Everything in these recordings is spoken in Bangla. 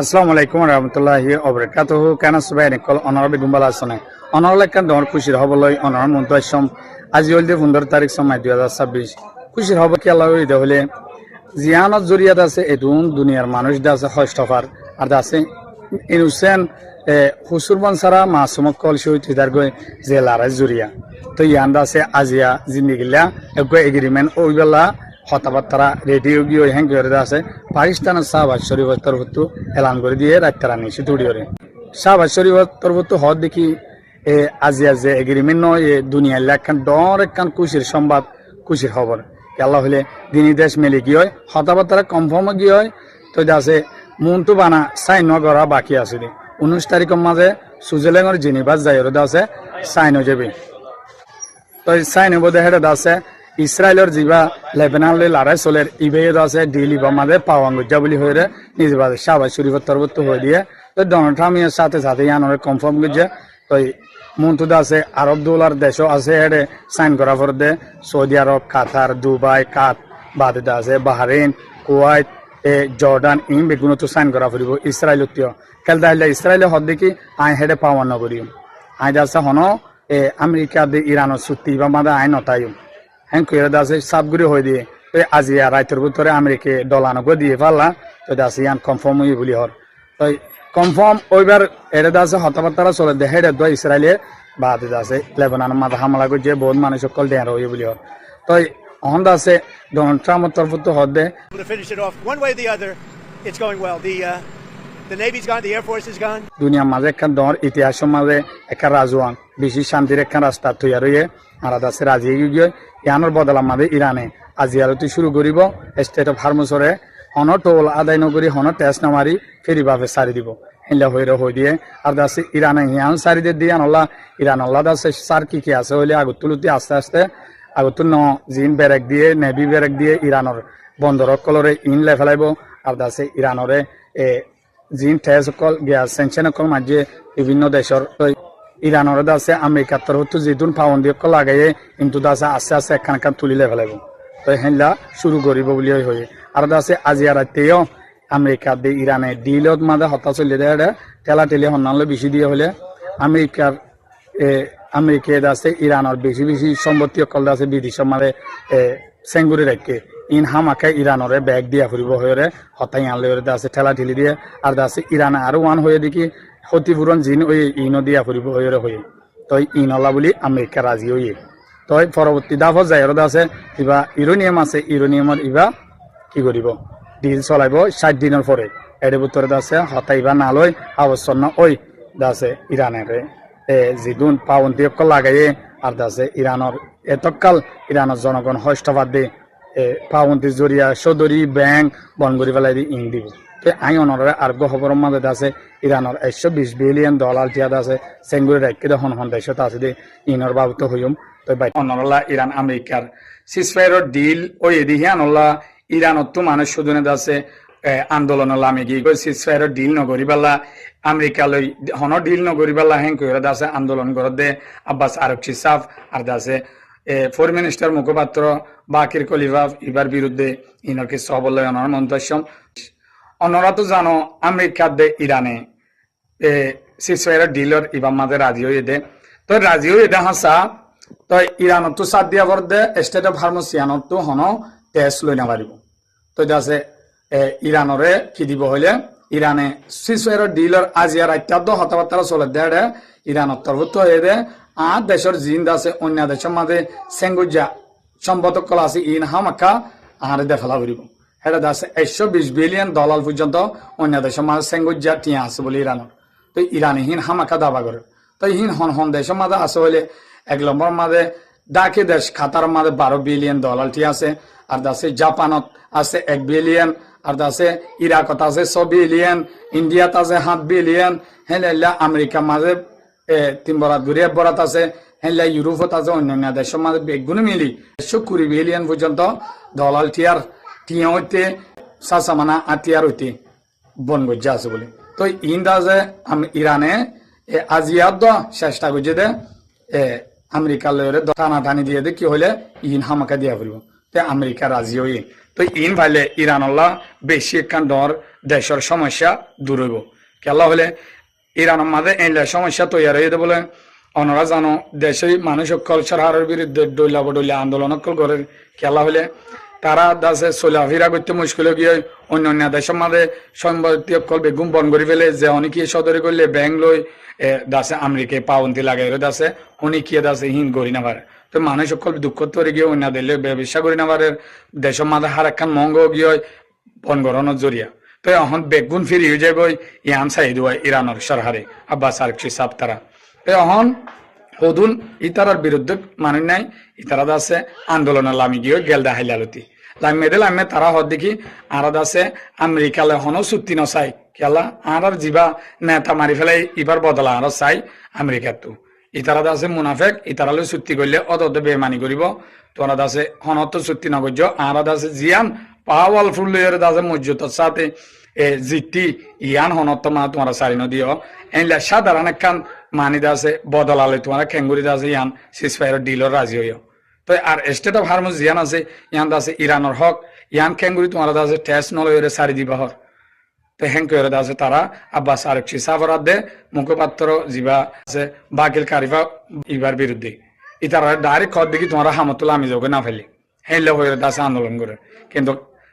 আসসালামু আলাইকুম রহমতুল্লাহি অবরাকাতুহু কেন সবাই নিকল অনরবে গুম্বালা আসনে অনরলেকান ডর খুশির হবলই অনর মন্তসম আজি হল 15 তারিখ সময় 2026 খুশির হব কি আল্লাহ ইদে হলে জিয়ানত জরিয়াত আছে এদুন দুনিয়ার মানুষ দা আছে হস্তফার আর দা আছে ইনুসেন হুসুরবন সারা মাসুমক কল শহীদ হিদার গয় জেলার জুরিয়া তো ইয়ান্দা আছে আজিয়া জিন্দিগিলা একগো এগ্রিমেন্ট ওইবেলা হতাবাত তারা রেডিও গিয়ে হ্যাং করে আছে পাকিস্তানের শাহবাজ শরীফের তরফত এলান করে দিয়ে রাত্তারা নিচে তুড়ি করে শাহবাজ শরীফের তরফত হদ দেখি আজিয়া যে এগ্রিমেন্ট নয় দুনিয়ার একখান ডর একখান খুশির সংবাদ খুশির খবর আল্লাহ হলে দিনী দেশ মেলে কি হয় হতাবাত তারা কনফার্ম গিয়ে হয় তো আছে মনটো বানা সাইন করা বাকি আছে 19 তারিখের মাঝে সুইজারল্যান্ডের জেনিভার যাই আছে সাইন হয়ে যাবে তো সাইন বোধ হেড আছে ইসরায়েলের যা লেবানন লড়াই চলের ইবেদ আছে ডিলি বা মাঝে পাওয়ান গজ্জা বলে হয়ে নিজে বাদে শাহবাজ শরীফের তরফত হয়ে দিয়ে তো ডোনাল্ড ট্রাম্পের সাথে সাথে ইয়ানোর কনফার্ম গজ্জা তো মন্তুদ আছে আরব দৌলার দেশও আছে হেডে সাইন করা পর দে সৌদি আরব কাতার দুবাই কাত বাদে আছে বাহরেন কুয়েত জর্ডান ইন বেগুন তো সাইন করা পড়ব ইসরায়েলত খেলতে হলে ইসরায়েলে হদ দেখি আই হেডে পাওয়ান নগরী আই আছে হন আমেরিকা দে ইরানের চুক্তি বা মাদে আইন নতাই হ্যাঁ কুয়েত আছে সাবগুড়ি হয়ে দিয়ে আজি রাইতের ভিতরে আমেরিকা ডলানগো দিয়ে পারলা তো আছে ইয়ান কনফার্ম হয়ে বলি হর তো কনফার্ম ওইবার এটা আছে হতাবার্তারা চলে দে হেডে দ ইসরায়েলে বাদ আছে লেবাননের মাথা হামলা করছে বহুত মানুষ সকল দেয়ার হয়ে বলি হর তো অহন্দা আছে ডোনাল্ড ট্রাম্পের তরফত হদ দে দুনিয়ার মাঝে একখান দর ইতিহাসের মাঝে একটা রাজওয়ান বেশি শান্তির একখান রাস্তা তৈরি হয়ে আর আছে রাজি গিয়ে ইয়ানোর বদলার মাঝে ইরানে আজি আরতি শুরু করিব স্টেট অফ হারমোসরে হন টোল আদায় নগরী হন টেস্ট নামারি ফেরিভাবে সারি দিব হিলা হয়ে দিয়ে আর আছে ইরানে হিয়ান সারি দিয়ে আনল্লা ইরান আল্লাহ আছে সার কি আছে হইলে আগত তুলতে আস্তে আস্তে আগত ন জিন বেরেক দিয়ে নেভি বেরেক দিয়ে ইরানের বন্দর কলরে ইন লে ফেলাইব আর আছে ইরানরে জিন ঠেস সকল গ্যাস সেনশন সকল মাঝে বিভিন্ন দেশের ইরানের আছে আমেরিকার তরফ যেদিন পাউন্ড দিয়ে লাগাইয়ে কিন্তু আছে আস্তে আস্তে একখান তুলিলে ফেলাইব তো হেনলা শুরু করিব বলি হয়ে আর আছে আজি রাতেও আমেরিকা দিয়ে ইরানে ডিলত মাঝে হতা চলে দেয় ঠেলা ঠেলি হন্নালে বেশি দিয়ে হলে আমেরিকা আছে ইরানের বেশি বেশি সম্পত্তি সকল আছে বিদেশের মাঝে সেঙ্গুরি রেখে ইন হামাকে ইরানরে ব্যাগ দিয়া ফুরিব হয়ে হতাই আনলে আছে ঠেলা ঠেলি দিয়ে আর আছে ইরানে আরো ওয়ান হয়ে দেখি ক্ষতিপূরণ জিন ওই ইনও দিয়া ফুরিব হয়ে তো ইনলা বলি আমেরিকা রাজি হয়ে তো পরবর্তী দাফ যায় আছে কিবা ইউরেনিয়াম আছে ইউরেনিয়ামের ইবা কি করিব ডিল চলাইব 60 দিনের পরে এর ভিতরে আছে হতাইবা না লই আবশ্যক না ওই আছে ইরানের যেদিন পাউন্ড লাগাইয়ে আর আছে ইরানের এতকাল ইরানের জনগণ হস্তবাদ দিয়ে পাউন্ডের জরিয়া সদরি ব্যাংক বন করে পেলাই দিয়ে ইন দিব তো আই অনরে আরব খবরের মাঝে আছে ইরানের 120 বিলিয়ন ডলার টিয়াদ আছে সেঙ্গুরি রাখি হন হন দেশত আছে দিয়ে ইনর বাবত হইম তো অনরলা ইরান আমেরিকার সিসফায়ার ডিল ওই এদিকে আনলা ইরানত তো মানুষ সুদনে আছে আন্দোলন লামে গিয়ে সিসফায়ার ডিল নগরি পাল্লা আমেরিকা লই হন ডিল নগরি পাল্লা হ্যাং করে আছে আন্দোলন করে দে আব্বাস আরকচি সাফ আর আছে ফরেন মিনিস্টার মুখপাত্র বাকির খলিফা ইবার বিরুদ্ধে ইনকে সবলয়নের মন্তব্য অন্যরা তো জানো আমেরিকা দে ইরানে সিসফায়ার ডিলর ইবার মাঝে রাজি হয়ে দে তো রাজি হয়ে দে হাসা তো ইরানত তো সাথ দিয়া পর দে স্টেট অফ হারমোসিয়ানত তো হন টেস্ট লই না পারিব তো আছে ইরানরে কি দিব হইলে ইরানে সিসফায়ার ডিলর আজিয়া রাত্যাদ্য হতাবার্তা চলে দেয় ইরানত তরফত হয়ে দে আর দেশের জিন আছে অন্য দেশের মাঝে সেঙ্গুজা সম্পদ কলা আছে ইন হামাকা আর দেখালা করিব এটা আছে 120 বিলিয়ন ডলার পর্যন্ত অন্য দেশের মাঝে সেঙ্গুজা টিয়া আছে বলে ইরানের তো ইরানে হিন হামাকা দাবা করে তো হিন হন হন দেশের মাঝে আছে হইলে 1 নম্বর মাঝে ডাকে দেশ খাতার মাঝে 12 বিলিয়ন ডলার টিয়া আছে আর আছে জাপানত আছে 1 বিলিয়ন আর আছে ইরাকত আছে 6 বিলিয়ন ইন্ডিয়াত আছে 7 বিলিয়ন হেলে আমেরিকা মাঝে 3 বরাত ঘুরিয়ে বরাত আছে হেলে ইউরোপত আছে অন্যান্য দেশের মাঝে বেগুন মিলি 120 বিলিয়ন পর্যন্ত ডলার টিয়ার টিয়া হইতে সাসামানা আটিয়ার হইতে বন গজ্জা আছে বলে তো ইন্দা যে ইরানে আজিয়াদ চেষ্টা করছে দে আমেরিকা লয়ে টানা টানি দিয়ে দে কি হইলে ইন হামাকা দিয়া ফুরিব তে আমেরিকা রাজি হয়ে তো ইন ভাইলে ইরানল্লা বেশি একখান ডর দেশের সমস্যা দূর হইব কেলা হলে ইরানের মাঝে এনলে সমস্যা তৈরি হয়ে বলে অনরা জানো দেশের মানুষ অকল সরকারের বিরুদ্ধে ডইলা আন্দোলন অকল করে খেলা হলে তারা দাসে চলাফেরা করতে মুশকিল গিয়ে অন্য অন্য দেশের মাঝে সম্পত্তি অকল বেগুম বন করে ফেলে যে অনেকে সদরে করলে ব্যাংক লই দাসে আমেরিকায় পাউন্তি লাগাই দাসে অনেকে দাসে হিন করি না পারে তো মানুষ অকল দুঃখ তৈরি গিয়ে অন্য দিলে ব্যবসা করি না পারে দেশের মাঝে হার একখান মঙ্গ গিয়ে বন গড়ানোর জরিয়া তো এখন বেগুন ফিরি হয়ে যাবে ইয়ান সাই দেওয়া ইরানের সরকারে আব্বাস আরকসি সাপ তারা তো এখন হদুন ইতারার বিরুদ্ধে মানে নাই ইতারা আছে আন্দোলনের লামি গিয়ে গেলদা হাইলালতি লামে দে লামে তারা হদ দেখি আর আছে আমেরিকালে এখনো চুক্তি নচাই কেলা আর যা নেতা মারি ফেলাই ইবার বদলা আর চাই আমেরিকার তো ইতারা আছে মুনাফেক ইতারালে চুক্তি করলে অত বেমানি করিব তোরা আছে হনত চুক্তি নগর্য আর আছে জিয়ান পাওয়াল ফুলের আছে মসজিদের সাথে জিতি ইয়ান হনত মানে তোমার চারি নদীও এনলা সাধারণ একখান মানি দাসে বদলালে তোমার খেঙ্গুরি দাসে ইয়ান সিসফায়ার ডিলর রাজি হইও তো আর স্টেট অফ হারমোস ইয়ান আছে ইয়ান দাসে ইরানের হক ইয়ান খেঙ্গুরি তোমার দাসে টেস্ট নলয়ের সারি দিবা হর তো হেঙ্কয়ের দাসে তারা আব্বাস আরকসি সাফরাত দে মুখপাত্র জিবা আছে বাকিল কারিফা ইবার বিরুদ্ধে ইতারা ডাইরেক্ট খদ দেখি তোমার হামতুল্লাহ আমি যোগে না ফেলি হেলে হয়ে দাসে আন্দোলন করে কিন্তু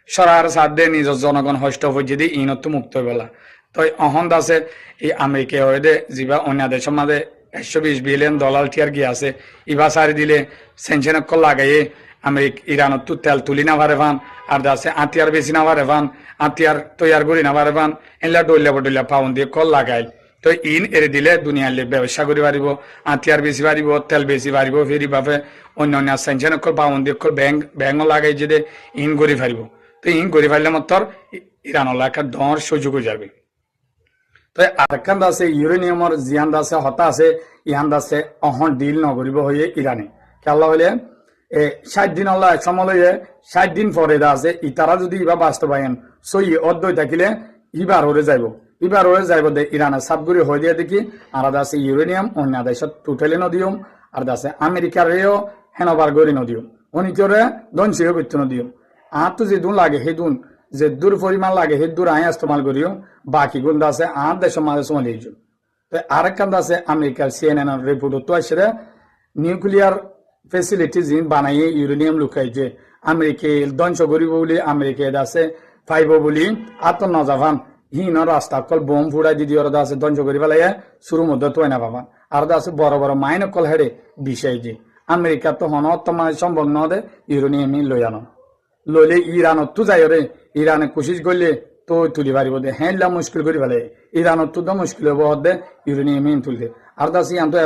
সরার সাথ দিয়ে নিজের জনগণ হষ্ট হয়ে দিয়ে ইনত মুক্ত বেলা তো অহন দাসে এই আমেরিকা হয়ে দে যা অন্য দেশের মাঝে $120 বিলিয়ন টিয়ার গিয়ে আছে ইবা সারি দিলে সেনশন লাগাইয়ে ইরানত তো তেল তুলি না পারে ভান আর দাসে আতিয়ার বেশি না পারে ভান আতিয়ার তৈয়ার করি না পারে ভান এনলা ডইলা পাউন দিয়ে কল লাগাই তো ইন এরে দিলে দুনিয়ার ব্যবসা করে পারিব আতিয়ার বেশি পারিব তেল বেশি পারিব ফেরি বাপে অন্য অন্য সেনশন পাউন দিয়ে ব্যাংক লাগাই যে ইন করে পারিব তো ইন করে পারলে মাত্র ইরান একটা ডর সুযোগ যাবে তো আরেকখান আছে ইউরেনিয়ামর জিয়ান আছে হতা আছে ইহান আছে অহন ডিল নগরিব হয়ে ইরানে খেলা হলে 60 দিন আল্লাহ সমলয়ে 60 দিন পরে আছে ইতারা যদি ইবা বাস্তবায়ন সই অদ্বৈ থাকিলে ইবার হয়ে যাইব দে ইরানের সাবগুড়ি হয়ে দিয়ে দেখি আর আছে ইউরেনিয়াম অন্য দেশত টোটালি নদিয়ম আর আছে আমেরিকারেও হেনবার গড়ি নদিয়ম অনিকরে দনসিও করতে নদিয়ম আর তো যে দুন লাগে সেই দুন যে দূর পরিমাণ লাগে সেই দূর আয় ইস্তেমাল করিও বাকি গুণ আছে আর দেশের মাঝে চলে যাও তো আরেকখান আছে আমেরিকার CNN রিপোর্ট তো আসলে নিউক্লিয়ার ফেসিলিটি যিনি বানাইয়ে ইউরেনিয়াম লুকাইছে আমেরিকায় ধ্বংস করিব বলে আমেরিকায় আছে পাইব বলে আত্ম নজাভান হিন রাস্তা কল বোম ফুড়াই দিদি ওরা আছে ধ্বংস করি পেলাই শুরু মধ্যে তো না পাবান আর আছে বড় বড় মাইন কল হেরে বিষয় যে আমেরিকা তো হন মানে সম্ভব ন দে ইউরেনিয়াম লই আনো লইলে ইরানত তো যাই রে ইরানে কোশিশ করলে তো তুলি পারিব দে হ্যাঁ মুশকিল করি পেলে ইরানত তো মুশকিল হব দে ইউরেনিয়াম তুলতে আর দাসি আনতো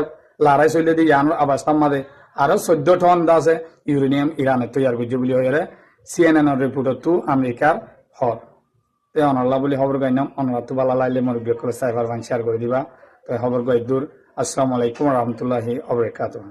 লড়াই চলে দিয়ে ইয়ানোর আবাস্তার মাঝে আরো 14 টন আছে ইউরেনিয়াম ইরানে তৈরি করছে বলে হয়ে CNN রিপোর্টত তো আমেরিকার হর তো অনল্লা বলে খবর গাইনাম অনলা তো ভালো লাগলে মোর বিকল সাইবার শেয়ার করে দিবা তো খবর গাই দূর আসসালামু আলাইকুম রহমতুল্লাহি ওয়া বারাকাতুহু।